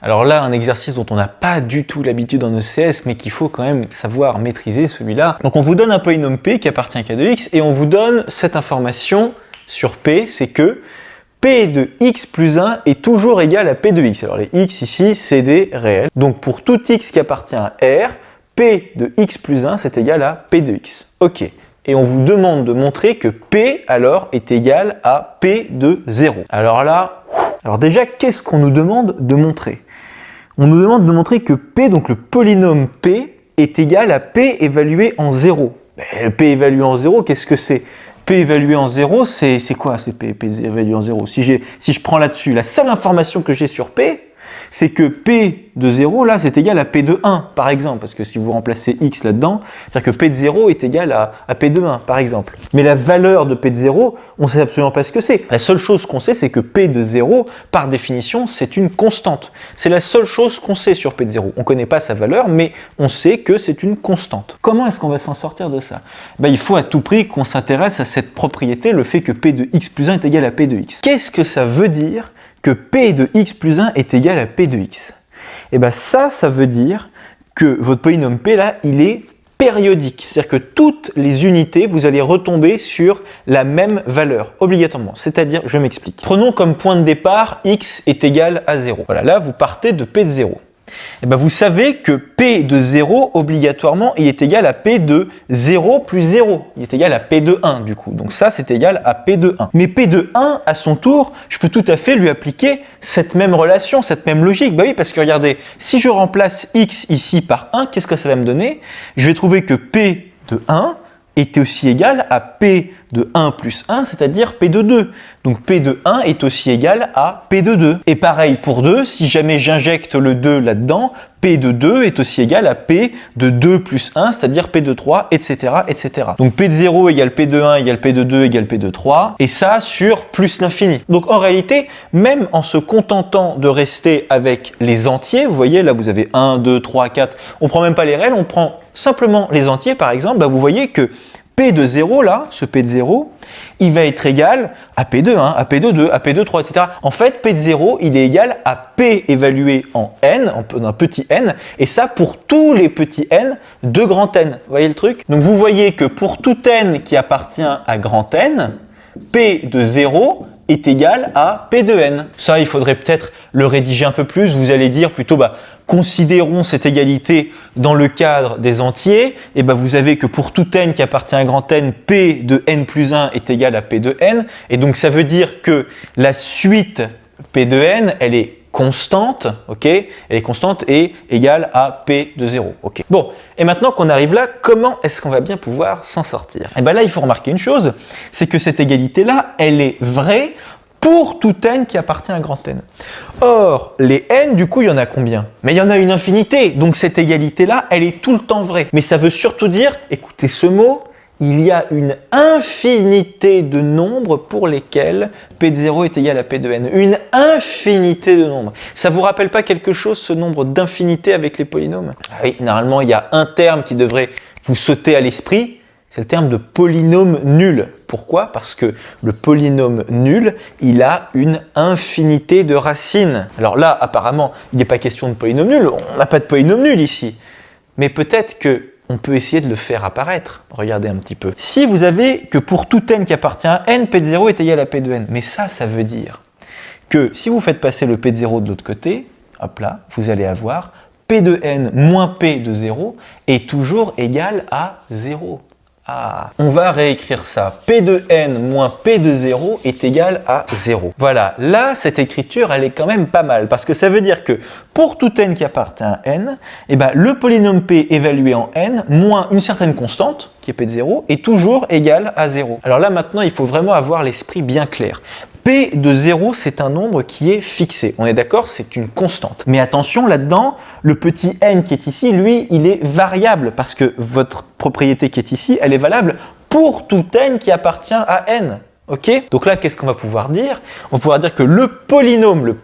Alors là, un exercice dont on n'a pas du tout l'habitude en ECS, mais qu'il faut quand même savoir maîtriser, celui-là. Donc on vous donne un polynôme P qui appartient à K de X, et on vous donne cette information sur P, c'est que P de X plus 1 est toujours égal à P de X. Alors les X ici, c'est des réels. Donc pour tout X qui appartient à R, P de X plus 1, c'est égal à P de X. Ok. Et on vous demande de montrer que P, alors, est égal à P de 0. Alors là, déjà, qu'est-ce qu'on nous demande de montrer? On nous demande de montrer que P, donc le polynôme P, est égal à P évalué en 0. Mais P évalué en 0, qu'est-ce que c'est? P évalué en 0, c'est quoi? C'est P évalué en 0. Si je prends là-dessus, la seule information que j'ai sur P, c'est que P de 0, là, c'est égal à P de 1, par exemple. Parce que si vous remplacez X là-dedans, c'est-à-dire que P de 0 est égal à P de 1, par exemple. Mais la valeur de P de 0, on ne sait absolument pas ce que c'est. La seule chose qu'on sait, c'est que P de 0, par définition, c'est une constante. C'est la seule chose qu'on sait sur P de 0. On ne connaît pas sa valeur, mais on sait que c'est une constante. Comment est-ce qu'on va s'en sortir de ça? Il faut à tout prix qu'on s'intéresse à cette propriété, le fait que P de X plus 1 est égal à P de X. Qu'est-ce que ça veut dire que P de X plus 1 est égal à P de X? Et bien ça veut dire que votre polynôme P là, il est périodique. C'est-à-dire que toutes les unités, vous allez retomber sur la même valeur, obligatoirement. C'est-à-dire, je m'explique. Prenons comme point de départ, X est égal à 0. Voilà, là, vous partez de P de 0. Et bien vous savez que P de 0, obligatoirement, il est égal à P de 0 plus 0. Il est égal à P de 1, du coup. Donc ça, c'est égal à P de 1. Mais P de 1, à son tour, je peux tout à fait lui appliquer cette même relation, cette même logique. Oui, parce que regardez, si je remplace X ici par 1, qu'est-ce que ça va me donner? Je vais trouver que P de 1 est aussi égal à P de 1 plus 1, c'est-à-dire P de 2. Donc P de 1 est aussi égal à P de 2. Et pareil pour 2, si jamais j'injecte le 2 là-dedans, P de 2 est aussi égal à P de 2 plus 1, c'est-à-dire P de 3, etc., etc. Donc P de 0 égale P de 1 égale P de 2 égale P de 3, et ça sur plus l'infini. Donc en réalité, même en se contentant de rester avec les entiers, vous voyez, là vous avez 1, 2, 3, 4, on prend même pas les réels, on prend simplement les entiers, par exemple, vous voyez que P de 0, là, ce P de 0, il va être égal à P de 1, à P de 2, à P de 3, etc. En fait, P de 0, il est égal à P évalué en n, un petit n, et ça pour tous les petits n de grand N. Vous voyez le truc? Donc vous voyez que pour tout n qui appartient à grand N, P de 0 est égal à P de n. Ça, il faudrait peut-être le rédiger un peu plus. Vous allez dire plutôt, considérons cette égalité dans le cadre des entiers. Et vous avez que pour tout n qui appartient à grand N, P de n plus 1 est égal à P de n. Et donc, ça veut dire que la suite P de n, elle est constante, ok? Elle est constante et égale à P de 0, ok? Bon, et maintenant qu'on arrive là, comment est-ce qu'on va bien pouvoir s'en sortir? Et là, il faut remarquer une chose, c'est que cette égalité-là, elle est vraie pour tout n qui appartient à grand N. Or, les n, du coup, il y en a combien? Mais il y en a une infinité, donc cette égalité-là, elle est tout le temps vraie. Mais ça veut surtout dire, écoutez ce mot, il y a une infinité de nombres pour lesquels P de 0 est égal à P de n. Une infinité de nombres. Ça vous rappelle pas quelque chose, ce nombre d'infinités avec les polynômes? Oui, normalement, il y a un terme qui devrait vous sauter à l'esprit, c'est le terme de polynôme nul. Pourquoi? Parce que le polynôme nul, il a une infinité de racines. Alors là, apparemment, il n'est pas question de polynôme nul, on n'a pas de polynôme nul ici. Mais peut-être que on peut essayer de le faire apparaître. Regardez un petit peu. Si vous avez que pour tout n qui appartient à n, P de 0 est égal à P de n. Mais ça veut dire que si vous faites passer le P de 0 de l'autre côté, hop là, vous allez avoir P de n moins P de 0 est toujours égal à 0. Ah, on va réécrire ça. P de n moins P de 0 est égal à 0. Voilà, là, cette écriture, elle est quand même pas mal, parce que ça veut dire que pour tout n qui appartient à n, le polynôme P évalué en n, moins une certaine constante, qui est P de 0, est toujours égal à 0. Alors là, maintenant, il faut vraiment avoir l'esprit bien clair. P de 0, c'est un nombre qui est fixé. On est d'accord, c'est une constante. Mais attention, là-dedans, le petit n qui est ici, lui, il est variable parce que votre propriété qui est ici, elle est valable pour tout n qui appartient à n. Ok? Donc là, qu'est-ce qu'on va pouvoir dire? On va pouvoir dire que le polynôme,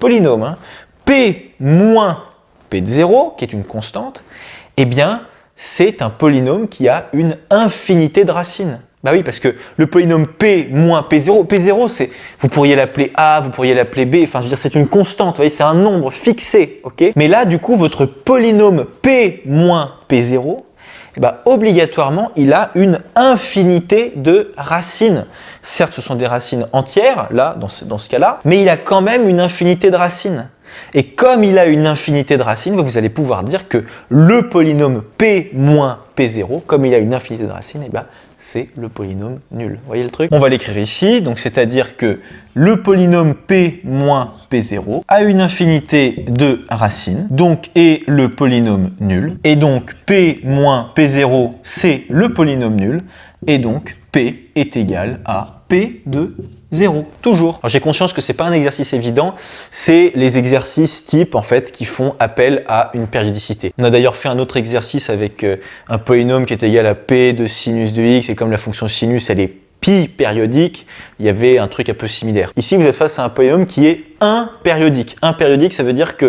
P moins P de 0, qui est une constante, eh bien, c'est un polynôme qui a une infinité de racines. Bah oui, parce que le polynôme P moins P0, P0, c'est, vous pourriez l'appeler A, vous pourriez l'appeler B, enfin je veux dire c'est une constante, vous voyez, c'est un nombre fixé, ok? Mais là, du coup, votre polynôme P moins P0, eh ben, obligatoirement, il a une infinité de racines. Certes, ce sont des racines entières, là, dans ce cas-là, mais il a quand même une infinité de racines. Et comme il a une infinité de racines, vous allez pouvoir dire que le polynôme P moins P0, comme il a une infinité de racines, eh ben, c'est le polynôme nul. Vous voyez le truc? On va l'écrire ici, donc c'est-à-dire que le polynôme P moins P0 a une infinité de racines, donc est le polynôme nul, et donc P moins P0 c'est le polynôme nul, et donc P est égal à P de 0, toujours. J'ai conscience que c'est pas un exercice évident, c'est les exercices type en fait qui font appel à une périodicité. On a d'ailleurs fait un autre exercice avec un polynôme qui est égal à P de sinus de x, et comme la fonction sinus elle est pi périodique, il y avait un truc un peu similaire. Ici vous êtes face à un polynôme qui est impériodique. Impériodique, ça veut dire que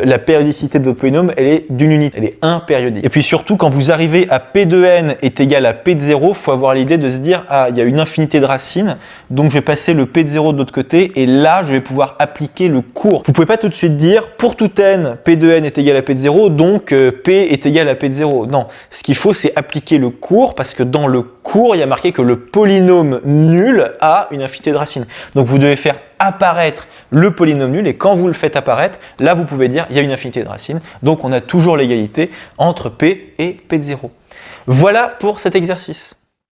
la périodicité de votre polynôme, elle est d'une unité, elle est impériodique. Et puis surtout, quand vous arrivez à P de n est égal à P de 0, il faut avoir l'idée de se dire, ah, il y a une infinité de racines, donc je vais passer le P de 0 de l'autre côté, et là, je vais pouvoir appliquer le cours. Vous ne pouvez pas tout de suite dire, pour tout n, P de n est égal à P de 0, donc P est égal à P de 0. Non, ce qu'il faut, c'est appliquer le cours, parce que dans le cours, il y a marqué que le polynôme nul a une infinité de racines. Donc vous devez faire apparaître le polynôme nul, et quand vous le faites apparaître, là vous pouvez dire il y a une infinité de racines, donc on a toujours l'égalité entre P et P de 0. Voilà pour cet exercice.